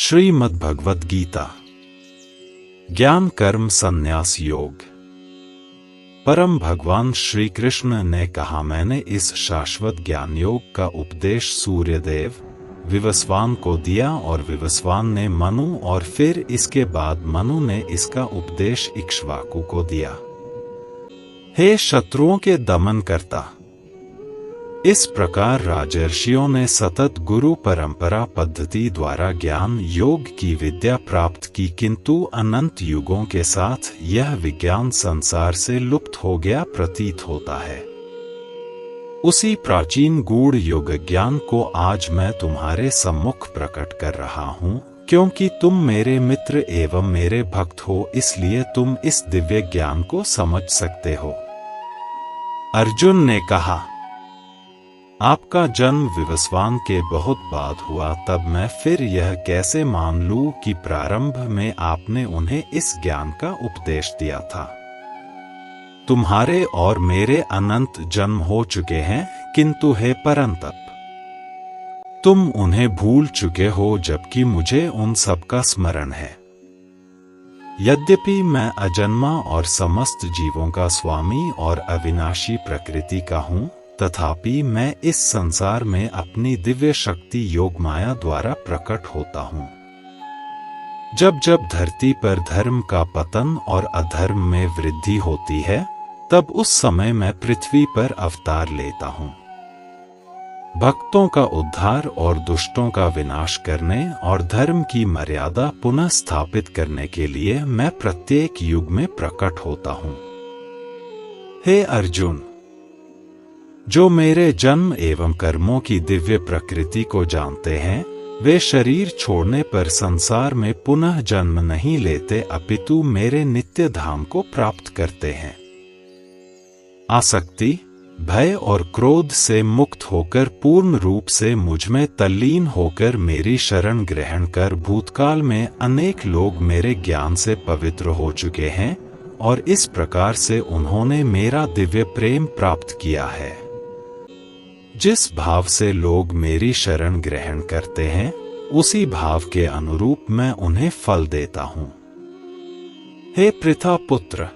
श्रीमद्भगवद गीता ज्ञान कर्म संन्यास योग। परम भगवान श्री कृष्ण ने कहा, मैंने इस शाश्वत ज्ञान योग का उपदेश सूर्यदेव विवस्वान को दिया और विवस्वान ने मनु और फिर इसके बाद मनु ने इसका उपदेश इक्ष्वाकु को दिया। हे शत्रुओं के दमन करता, इस प्रकार राजर्षियों ने सतत गुरु परंपरा पद्धति द्वारा ज्ञान योग की विद्या प्राप्त की, किंतु अनंत युगों के साथ यह विज्ञान संसार से लुप्त हो गया प्रतीत होता है। उसी प्राचीन गूढ़ योग ज्ञान को आज मैं तुम्हारे सम्मुख प्रकट कर रहा हूँ, क्योंकि तुम मेरे मित्र एवं मेरे भक्त हो, इसलिए तुम इस दिव्य ज्ञान को समझ सकते हो। अर्जुन ने कहा, आपका जन्म विवस्वान के बहुत बाद हुआ, तब मैं फिर यह कैसे मान लूं कि प्रारंभ में आपने उन्हें इस ज्ञान का उपदेश दिया था। तुम्हारे और मेरे अनंत जन्म हो चुके हैं, किंतु हे परंतप, तुम उन्हें भूल चुके हो, जबकि मुझे उन सब का स्मरण है। यद्यपि मैं अजन्मा और समस्त जीवों का स्वामी और अविनाशी प्रकृति का हूँ, तथापि मैं इस संसार में अपनी दिव्य शक्ति योग माया द्वारा प्रकट होता हूँ। जब जब धरती पर धर्म का पतन और अधर्म में वृद्धि होती है, तब उस समय मैं पृथ्वी पर अवतार लेता हूँ। भक्तों का उद्धार और दुष्टों का विनाश करने और धर्म की मर्यादा पुनः स्थापित करने के लिए मैं प्रत्येक युग में प्रकट होता हूँ। हे अर्जुन, जो मेरे जन्म एवं कर्मों की दिव्य प्रकृति को जानते हैं, वे शरीर छोड़ने पर संसार में पुनः जन्म नहीं लेते, अपितु मेरे नित्य धाम को प्राप्त करते हैं। आसक्ति, भय और क्रोध से मुक्त होकर पूर्ण रूप से मुझ में तल्लीन होकर मेरी शरण ग्रहण कर भूतकाल में अनेक लोग मेरे ज्ञान से पवित्र हो चुके हैं और इस प्रकार से उन्होंने मेरा दिव्य प्रेम प्राप्त किया है। जिस भाव से लोग मेरी शरण ग्रहण करते हैं, उसी भाव के अनुरूप मैं उन्हें फल देता हूँ। हे पृथा पुत्र,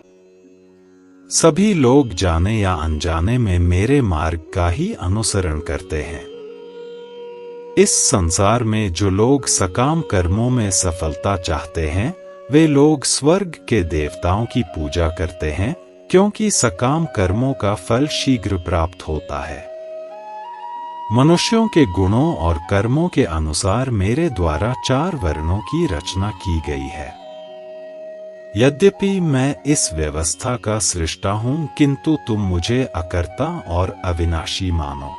सभी लोग जाने या अनजाने में मेरे मार्ग का ही अनुसरण करते हैं। इस संसार में जो लोग सकाम कर्मों में सफलता चाहते हैं, वे लोग स्वर्ग के देवताओं की पूजा करते हैं, क्योंकि सकाम कर्मों का फल शीघ्र प्राप्त होता है। मनुष्यों के गुणों और कर्मों के अनुसार मेरे द्वारा 4 वर्णों की रचना की गई है। यद्यपि मैं इस व्यवस्था का सृष्टा हूं, किंतु तुम मुझे अकर्ता और अविनाशी मानो।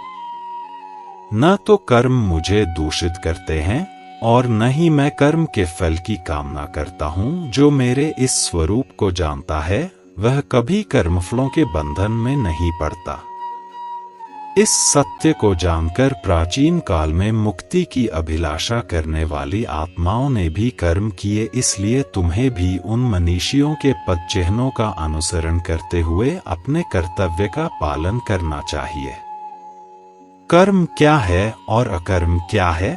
न तो कर्म मुझे दूषित करते हैं और न ही मैं कर्म के फल की कामना करता हूं। जो मेरे इस स्वरूप को जानता है, वह कभी कर्मफलों के बंधन में नहीं पड़ता। इस सत्य को जानकर प्राचीन काल में मुक्ति की अभिलाषा करने वाली आत्माओं ने भी कर्म किए, इसलिए तुम्हें भी उन मनीषियों के पद चिन्हों का अनुसरण करते हुए अपने कर्तव्य का पालन करना चाहिए। कर्म क्या है और अकर्म क्या है,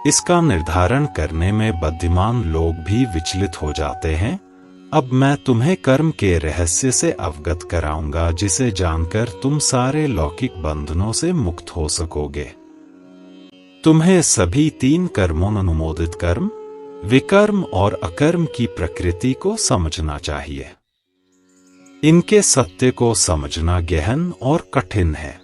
इसका निर्धारण करने में बुद्धिमान लोग भी विचलित हो जाते हैं। अब मैं तुम्हें कर्म के रहस्य से अवगत कराऊंगा, जिसे जानकर तुम सारे लौकिक बंधनों से मुक्त हो सकोगे। तुम्हें सभी 3 कर्मों अनुमोदित कर्म, विकर्म और अकर्म की प्रकृति को समझना चाहिए। इनके सत्य को समझना गहन और कठिन है।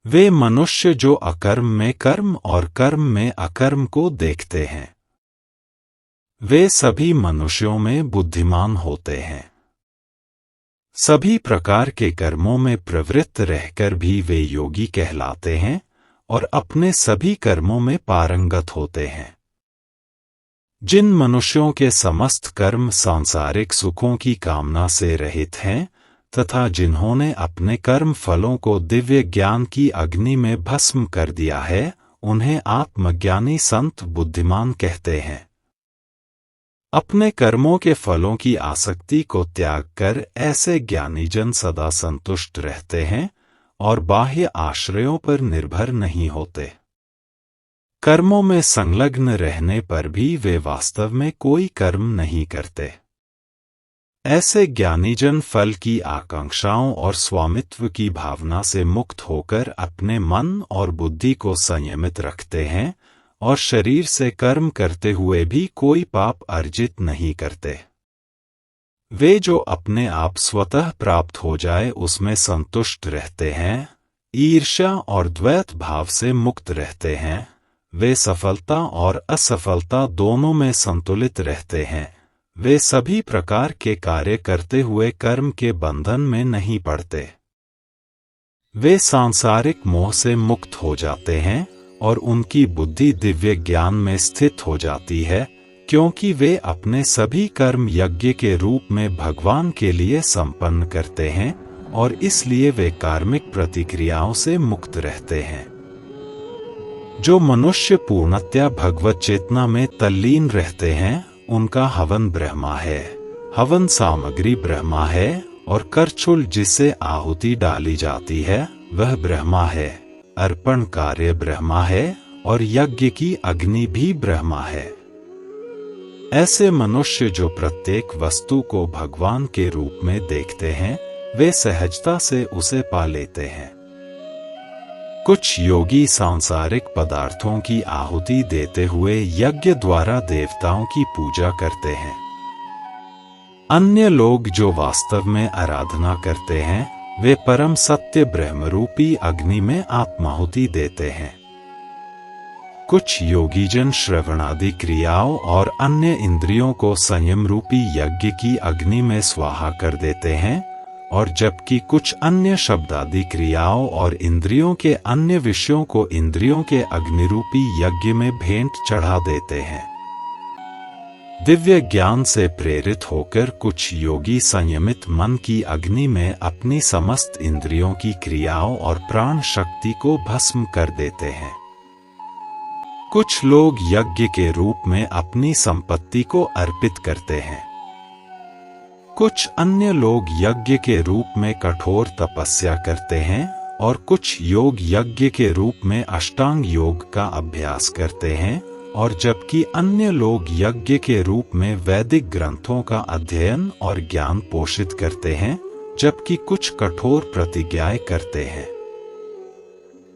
वे मनुष्य जो अकर्म में कर्म और कर्म में अकर्म को देखते हैं, वे सभी मनुष्यों में बुद्धिमान होते हैं। सभी प्रकार के कर्मों में प्रवृत्त रहकर भी वे योगी कहलाते हैं और अपने सभी कर्मों में पारंगत होते हैं। जिन मनुष्यों के समस्त कर्म सांसारिक सुखों की कामना से रहित हैं तथा जिन्होंने अपने कर्म फलों को दिव्य ज्ञान की अग्नि में भस्म कर दिया है, उन्हें आत्मज्ञानी संत बुद्धिमान कहते हैं। अपने कर्मों के फलों की आसक्ति को त्याग कर ऐसे ज्ञानी जन सदा संतुष्ट रहते हैं और बाह्य आश्रयों पर निर्भर नहीं होते। कर्मों में संलग्न रहने पर भी वे वास्तव में कोई कर्म नहीं करते। ऐसे ज्ञानीजन फल की आकांक्षाओं और स्वामित्व की भावना से मुक्त होकर अपने मन और बुद्धि को संयमित रखते हैं और शरीर से कर्म करते हुए भी कोई पाप अर्जित नहीं करते। वे जो अपने आप स्वतः प्राप्त हो जाए उसमें संतुष्ट रहते हैं, ईर्ष्या और द्वैत भाव से मुक्त रहते हैं। वे सफलता और असफलता दोनों में संतुलित रहते हैं। वे सभी प्रकार के कार्य करते हुए कर्म के बंधन में नहीं पड़ते। वे सांसारिक मोह से मुक्त हो जाते हैं और उनकी बुद्धि दिव्य ज्ञान में स्थित हो जाती है, क्योंकि वे अपने सभी कर्म यज्ञ के रूप में भगवान के लिए संपन्न करते हैं और इसलिए वे कार्मिक प्रतिक्रियाओं से मुक्त रहते हैं। जो मनुष्य पूर्णतया भगवत चेतना में तल्लीन रहते हैं उनका हवन ब्रह्मा है, हवन सामग्री ब्रह्मा है और करछुल जिससे आहुति डाली जाती है वह ब्रह्मा है, अर्पण कार्य ब्रह्मा है और यज्ञ की अग्नि भी ब्रह्मा है। ऐसे मनुष्य जो प्रत्येक वस्तु को भगवान के रूप में देखते हैं वे सहजता से उसे पा लेते हैं। कुछ योगी सांसारिक पदार्थों की आहुति देते हुए यज्ञ द्वारा देवताओं की पूजा करते हैं। अन्य लोग जो वास्तव में आराधना करते हैं वे परम सत्य ब्रह्मरूपी अग्नि में आत्माहुति देते हैं। कुछ योगीजन श्रवणादि क्रियाओं और अन्य इंद्रियों को संयम रूपी यज्ञ की अग्नि में स्वाहा कर देते हैं और जबकि कुछ अन्य शब्दादि क्रियाओं और इंद्रियों के अन्य विषयों को इंद्रियों के अग्निरूपी यज्ञ में भेंट चढ़ा देते हैं। दिव्य ज्ञान से प्रेरित होकर कुछ योगी संयमित मन की अग्नि में अपनी समस्त इंद्रियों की क्रियाओं और प्राण शक्ति को भस्म कर देते हैं। कुछ लोग यज्ञ के रूप में अपनी संपत्ति को अर्पित करते हैं। कुछ अन्य लोग यज्ञ के रूप में कठोर तपस्या करते हैं और कुछ योग यज्ञ के रूप में अष्टांग योग का अभ्यास करते हैं और जबकि अन्य लोग यज्ञ के रूप में वैदिक ग्रंथों का अध्ययन और ज्ञान पोषित करते हैं, जबकि कुछ कठोर प्रतिज्ञाएं करते हैं।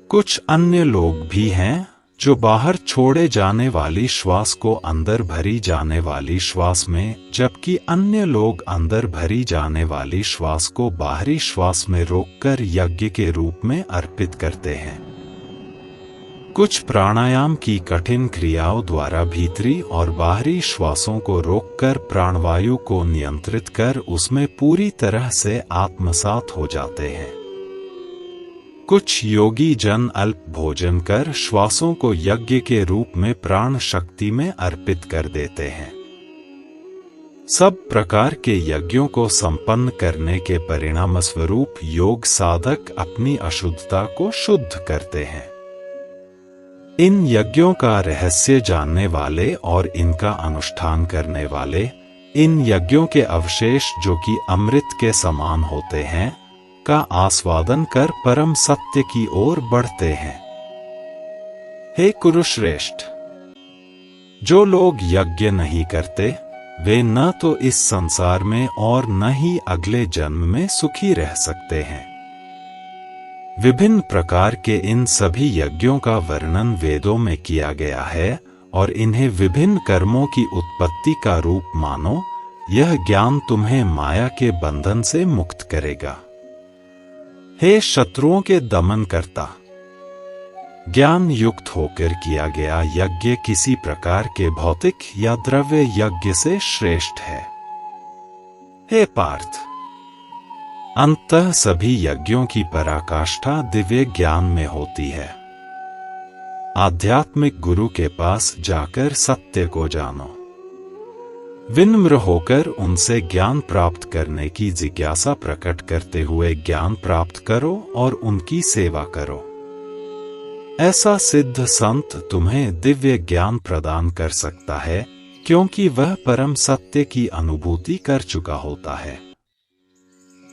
कुछ अन्य लोग भी हैं जो बाहर छोड़े जाने वाली श्वास को अंदर भरी जाने वाली श्वास में, जबकि अन्य लोग अंदर भरी जाने वाली श्वास को बाहरी श्वास में रोककर यज्ञ के रूप में अर्पित करते हैं। कुछ प्राणायाम की कठिन क्रियाओं द्वारा भीतरी और बाहरी श्वासों को रोककर प्राणवायु को नियंत्रित कर उसमें पूरी तरह से आत्मसात हो जाते हैं। कुछ योगी जन अल्प भोजन कर श्वासों को यज्ञ के रूप में प्राण शक्ति में अर्पित कर देते हैं। सब प्रकार के यज्ञों को संपन्न करने के परिणाम स्वरूप योग साधक अपनी अशुद्धता को शुद्ध करते हैं। इन यज्ञों का रहस्य जानने वाले और इनका अनुष्ठान करने वाले इन यज्ञों के अवशेष जो कि अमृत के समान होते हैं का आस्वादन कर परम सत्य की ओर बढ़ते हैं। हे कुरुश्रेष्ठ, जो लोग यज्ञ नहीं करते वे न तो इस संसार में और न ही अगले जन्म में सुखी रह सकते हैं। विभिन्न प्रकार के इन सभी यज्ञों का वर्णन वेदों में किया गया है और इन्हें विभिन्न कर्मों की उत्पत्ति का रूप मानो। यह ज्ञान तुम्हें माया के बंधन से मुक्त करेगा। हे शत्रुओं के दमन करता, ज्ञान युक्त होकर किया गया यज्ञ किसी प्रकार के भौतिक या द्रव्य यज्ञ से श्रेष्ठ है। हे पार्थ, अंततः सभी यज्ञों की पराकाष्ठा दिव्य ज्ञान में होती है। आध्यात्मिक गुरु के पास जाकर सत्य को जानो। विनम्र होकर उनसे ज्ञान प्राप्त करने की जिज्ञासा प्रकट करते हुए ज्ञान प्राप्त करो और उनकी सेवा करो। ऐसा सिद्ध संत तुम्हें दिव्य ज्ञान प्रदान कर सकता है, क्योंकि वह परम सत्य की अनुभूति कर चुका होता है।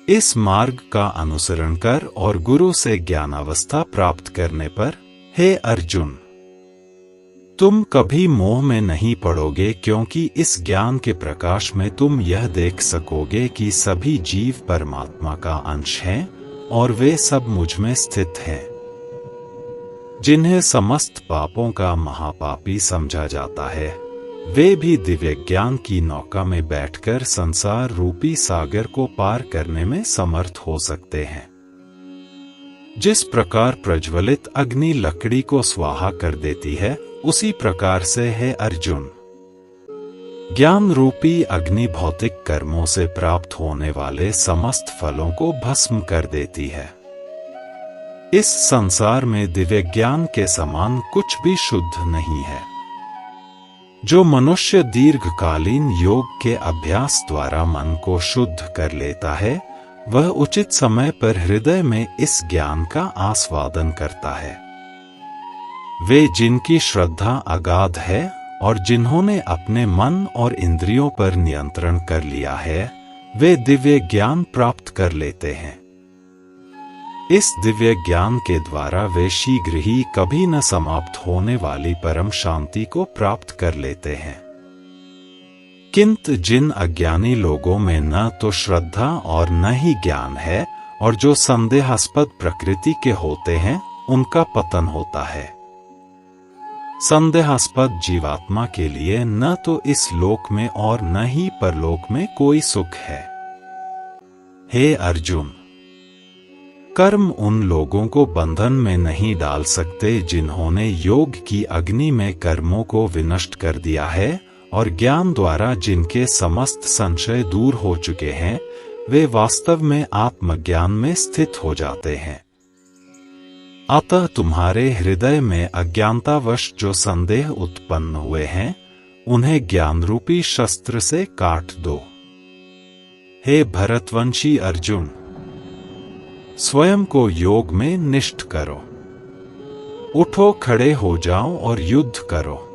इस मार्ग का अनुसरण कर और गुरु से ज्ञानावस्था प्राप्त करने पर, हे अर्जुन, तुम कभी मोह में नहीं पड़ोगे, क्योंकि इस ज्ञान के प्रकाश में तुम यह देख सकोगे कि सभी जीव परमात्मा का अंश हैं और वे सब मुझ में स्थित हैं। जिन्हें समस्त पापों का महापापी समझा जाता है, वे भी दिव्य ज्ञान की नौका में बैठकर संसार रूपी सागर को पार करने में समर्थ हो सकते हैं। जिस प्रकार प्रज्वलित अग्नि लकड़ी को स्वाहा कर देती है, उसी प्रकार से है अर्जुन, ज्ञान रूपी अग्नि भौतिक कर्मों से प्राप्त होने वाले समस्त फलों को भस्म कर देती है। इस संसार में दिव्य ज्ञान के समान कुछ भी शुद्ध नहीं है। जो मनुष्य दीर्घकालीन योग के अभ्यास द्वारा मन को शुद्ध कर लेता है, वह उचित समय पर हृदय में इस ज्ञान का आस्वादन करता है। वे जिनकी श्रद्धा अगाध है और जिन्होंने अपने मन और इंद्रियों पर नियंत्रण कर लिया है, वे दिव्य ज्ञान प्राप्त कर लेते हैं। इस दिव्य ज्ञान के द्वारा वे शीघ्र ही कभी न समाप्त होने वाली परम शांति को प्राप्त कर लेते हैं। किंतु जिन अज्ञानी लोगों में न तो श्रद्धा और न ही ज्ञान है, और जो संदेहास्पद प्रकृति के होते हैं, उनका पतन होता है। संदेहास्पद जीवात्मा के लिए न तो इस लोक में और न ही परलोक में कोई सुख है। हे अर्जुन, कर्म उन लोगों को बंधन में नहीं डाल सकते जिन्होंने योग की अग्नि में कर्मों को विनष्ट कर दिया है, और ज्ञान द्वारा जिनके समस्त संशय दूर हो चुके हैं, वे वास्तव में आत्मज्ञान में स्थित हो जाते हैं। अतः तुम्हारे हृदय में अज्ञानतावश जो संदेह उत्पन्न हुए हैं, उन्हें ज्ञान रूपी शस्त्र से काट दो। हे भरतवंशी अर्जुन, स्वयं को योग में निष्ठ करो। उठो, खड़े हो जाओ और युद्ध करो।